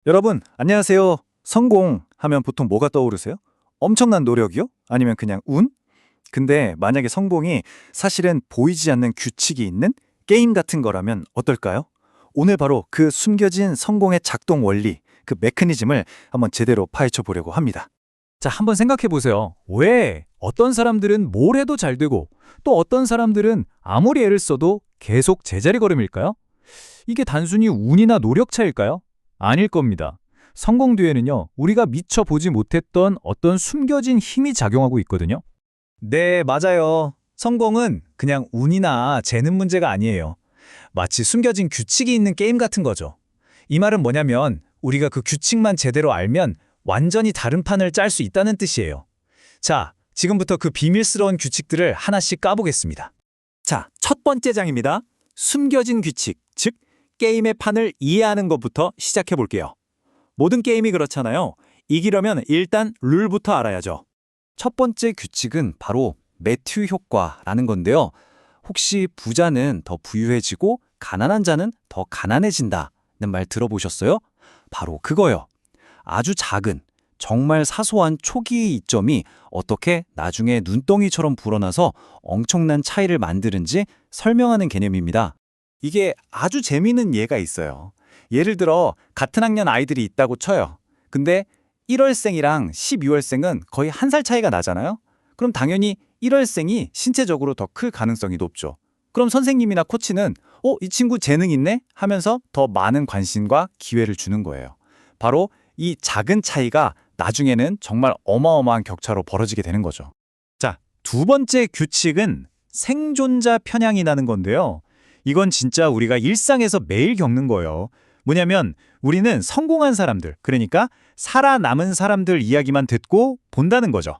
여러분, 안녕하세요. 성공 하면 보통 뭐가 떠오르세요? 엄청난 노력이요? 아니면 그냥 운? 근데 만약에 성공이 사실은 보이지 않는 규칙이 있는 게임 같은 거라면 어떨까요? 오늘 바로 그 숨겨진 성공의 작동 원리, 그 메커니즘을 한번 제대로 파헤쳐 보려고 합니다. 자, 한번 생각해 보세요. 왜 어떤 사람들은 뭘 해도 잘 되고 또 어떤 사람들은 아무리 애를 써도 계속 제자리 걸음일까요? 이게 단순히 운이나 노력 차일까요? 아닐 겁니다. 성공 뒤에는요, 우리가 미처 보지 못했던 어떤 숨겨진 힘이 작용하고 있거든요. 네, 맞아요. 성공은 그냥 운이나 재능 문제가 아니에요. 마치 숨겨진 규칙이 있는 게임 같은 거죠. 이 말은 뭐냐면 우리가 그 규칙만 제대로 알면 완전히 다른 판을 짤 수 있다는 뜻이에요. 자, 지금부터 그 비밀스러운 규칙들을 하나씩 까보겠습니다. 자, 첫 번째 장입니다. 숨겨진 규칙, 즉 게임의 판을 이해하는 것부터 시작해 볼게요. 모든 게임이 그렇잖아요. 이기려면 일단 룰부터 알아야죠. 첫 번째 규칙은 바로 매튜 효과라는 건데요. 혹시 부자는 더 부유해지고 가난한 자는 더 가난해진다는 말 들어보셨어요? 바로 그거요. 아주 작은, 정말 사소한 초기의 이점이 어떻게 나중에 눈덩이처럼 불어나서 엄청난 차이를 만드는지 설명하는 개념입니다. 이게 아주 재미있는 예가 있어요. 예를 들어 같은 학년 아이들이 있다고 쳐요. 근데 1월생이랑 12월생은 거의 한 살 차이가 나잖아요. 그럼 당연히 1월생이 신체적으로 더 클 가능성이 높죠. 그럼 선생님이나 코치는 이 친구 재능 있네? 하면서 더 많은 관심과 기회를 주는 거예요. 바로 이 작은 차이가 나중에는 정말 어마어마한 격차로 벌어지게 되는 거죠. 자, 두 번째 규칙은 생존자 편향이라는 건데요. 이건 진짜 우리가 일상에서 매일 겪는 거예요. 뭐냐면 우리는 성공한 사람들, 그러니까 살아남은 사람들 이야기만 듣고 본다는 거죠.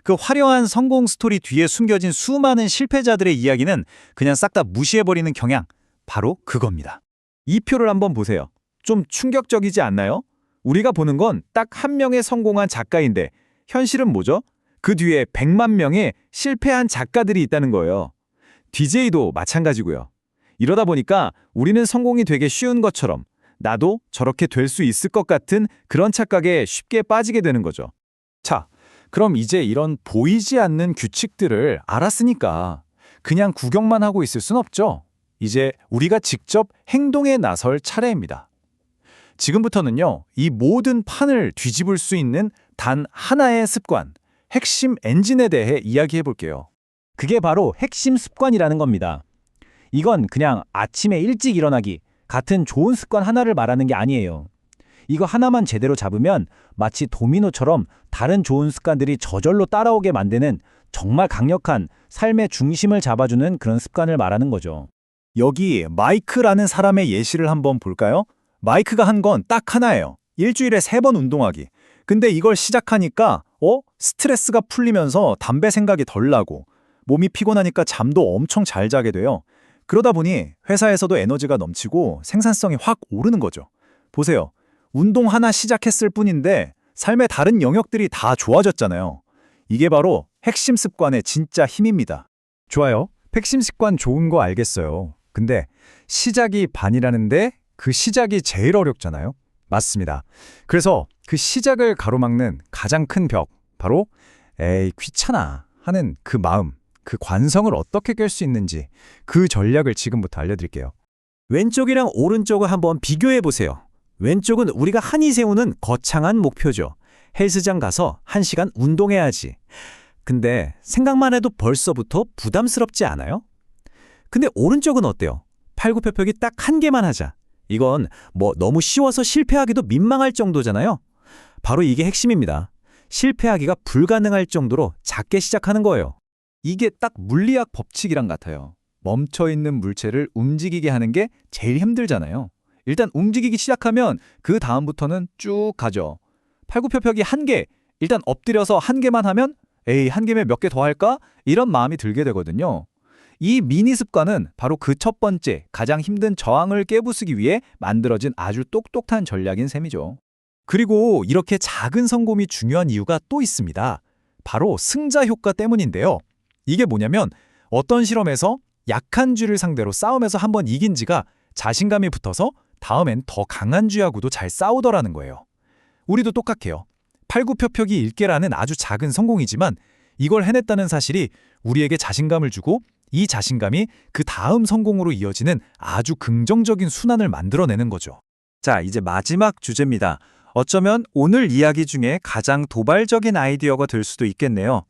그 화려한 성공 스토리 뒤에 숨겨진 수많은 실패자들의 이야기는 그냥 싹 다 무시해버리는 경향, 바로 그겁니다. 이 표를 한번 보세요. 좀 충격적이지 않나요? 우리가 보는 건 딱 한 명의 성공한 작가인데 현실은 뭐죠? 그 뒤에 100만 명의 실패한 작가들이 있다는 거예요. DJ도 마찬가지고요. 이러다 보니까 우리는 성공이 되게 쉬운 것처럼 나도 저렇게 될 수 있을 것 같은 그런 착각에 쉽게 빠지게 되는 거죠. 자, 그럼 이제 이런 보이지 않는 규칙들을 알았으니까 그냥 구경만 하고 있을 순 없죠. 이제 우리가 직접 행동에 나설 차례입니다. 지금부터는요, 이 모든 판을 뒤집을 수 있는 단 하나의 습관, 핵심 엔진에 대해 이야기해 볼게요. 그게 바로 핵심 습관이라는 겁니다. 이건 그냥 아침에 일찍 일어나기 같은 좋은 습관 하나를 말하는 게 아니에요. 이거 하나만 제대로 잡으면 마치 도미노처럼 다른 좋은 습관들이 저절로 따라오게 만드는 정말 강력한 삶의 중심을 잡아주는 그런 습관을 말하는 거죠. 여기 마이크라는 사람의 예시를 한번 볼까요? 마이크가 한 건 딱 하나예요. 일주일에 3번 운동하기. 근데 이걸 시작하니까 스트레스가 풀리면서 담배 생각이 덜 나고 몸이 피곤하니까 잠도 엄청 잘 자게 돼요. 그러다 보니 회사에서도 에너지가 넘치고 생산성이 확 오르는 거죠. 보세요. 운동 하나 시작했을 뿐인데 삶의 다른 영역들이 다 좋아졌잖아요. 이게 바로 핵심 습관의 진짜 힘입니다. 좋아요. 핵심 습관 좋은 거 알겠어요. 근데 시작이 반이라는데 그 시작이 제일 어렵잖아요. 맞습니다. 그래서 그 시작을 가로막는 가장 큰 벽, 바로 에이 귀찮아 하는 그 마음, 그 관성을 어떻게 깰 수 있는지 그 전략을 지금부터 알려드릴게요. 왼쪽이랑 오른쪽을 한번 비교해 보세요. 왼쪽은 우리가 흔히 세우는 거창한 목표죠. 헬스장 가서 1시간 운동해야지. 근데 생각만 해도 벌써부터 부담스럽지 않아요? 근데 오른쪽은 어때요? 팔굽혀펴기 딱 한 개만 하자. 이건 너무 쉬워서 실패하기도 민망할 정도잖아요. 바로 이게 핵심입니다. 실패하기가 불가능할 정도로 작게 시작하는 거예요. 이게 딱 물리학 법칙이랑 같아요. 멈춰있는 물체를 움직이게 하는 게 제일 힘들잖아요. 일단 움직이기 시작하면 그 다음부터는 쭉 가죠. 팔굽혀펴기 1개, 일단 엎드려서 1개만 하면 에이 1개면 몇 개 더 할까? 이런 마음이 들게 되거든요. 이 미니 습관은 바로 그 첫 번째, 가장 힘든 저항을 깨부수기 위해 만들어진 아주 똑똑한 전략인 셈이죠. 그리고 이렇게 작은 성공이 중요한 이유가 또 있습니다. 바로 승자 효과 때문인데요. 이게 뭐냐면 어떤 실험에서 약한 쥐를 상대로 싸움에서 한번 이긴 쥐가 자신감이 붙어서 다음엔 더 강한 쥐하고도 잘 싸우더라는 거예요. 우리도 똑같게요. 팔굽혀펴기 1개라는 아주 작은 성공이지만 이걸 해냈다는 사실이 우리에게 자신감을 주고 이 자신감이 그 다음 성공으로 이어지는 아주 긍정적인 순환을 만들어내는 거죠. 자, 이제 마지막 주제입니다. 어쩌면 오늘 이야기 중에 가장 도발적인 아이디어가 될 수도 있겠네요.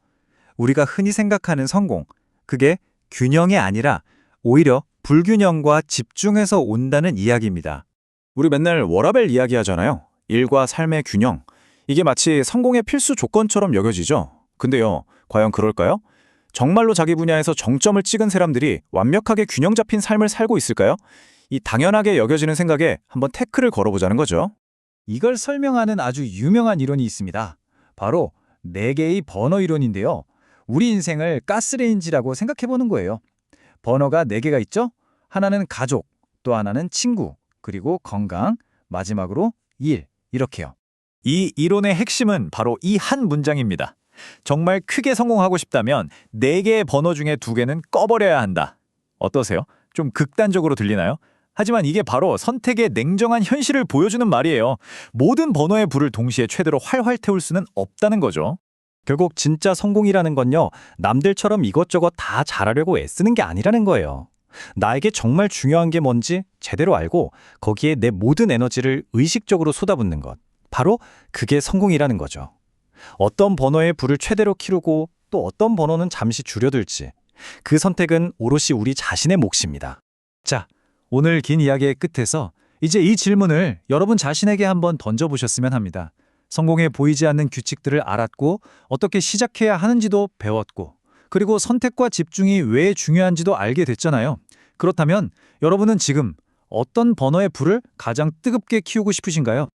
우리가 흔히 생각하는 성공, 그게 균형이 아니라 오히려 불균형과 집중해서 온다는 이야기입니다. 우리 맨날 워라밸 이야기하잖아요. 일과 삶의 균형. 이게 마치 성공의 필수 조건처럼 여겨지죠. 근데요, 과연 그럴까요? 정말로 자기 분야에서 정점을 찍은 사람들이 완벽하게 균형 잡힌 삶을 살고 있을까요? 이 당연하게 여겨지는 생각에 한번 태클을 걸어보자는 거죠. 이걸 설명하는 아주 유명한 이론이 있습니다. 바로 4개의 버너 이론인데요. 우리 인생을 가스레인지라고 생각해보는 거예요. 버너가 4개가 있죠? 하나는 가족, 또 하나는 친구, 그리고 건강, 마지막으로 일, 이렇게요. 이 이론의 핵심은 바로 이 한 문장입니다. 정말 크게 성공하고 싶다면 4개의 버너 중에 2개는 꺼버려야 한다. 어떠세요? 좀 극단적으로 들리나요? 하지만 이게 바로 선택의 냉정한 현실을 보여주는 말이에요. 모든 버너의 불을 동시에 최대로 활활 태울 수는 없다는 거죠. 결국 진짜 성공이라는 건요, 남들처럼 이것저것 다 잘하려고 애쓰는 게 아니라는 거예요. 나에게 정말 중요한 게 뭔지 제대로 알고 거기에 내 모든 에너지를 의식적으로 쏟아붓는 것. 바로 그게 성공이라는 거죠. 어떤 번호의 불을 최대로 키우고 또 어떤 번호는 잠시 줄여둘지. 그 선택은 오롯이 우리 자신의 몫입니다. 자, 오늘 긴 이야기의 끝에서 이제 이 질문을 여러분 자신에게 한번 던져보셨으면 합니다. 성공에 보이지 않는 규칙들을 알았고 어떻게 시작해야 하는지도 배웠고 그리고 선택과 집중이 왜 중요한지도 알게 됐잖아요. 그렇다면 여러분은 지금 어떤 버너의 불을 가장 뜨겁게 키우고 싶으신가요?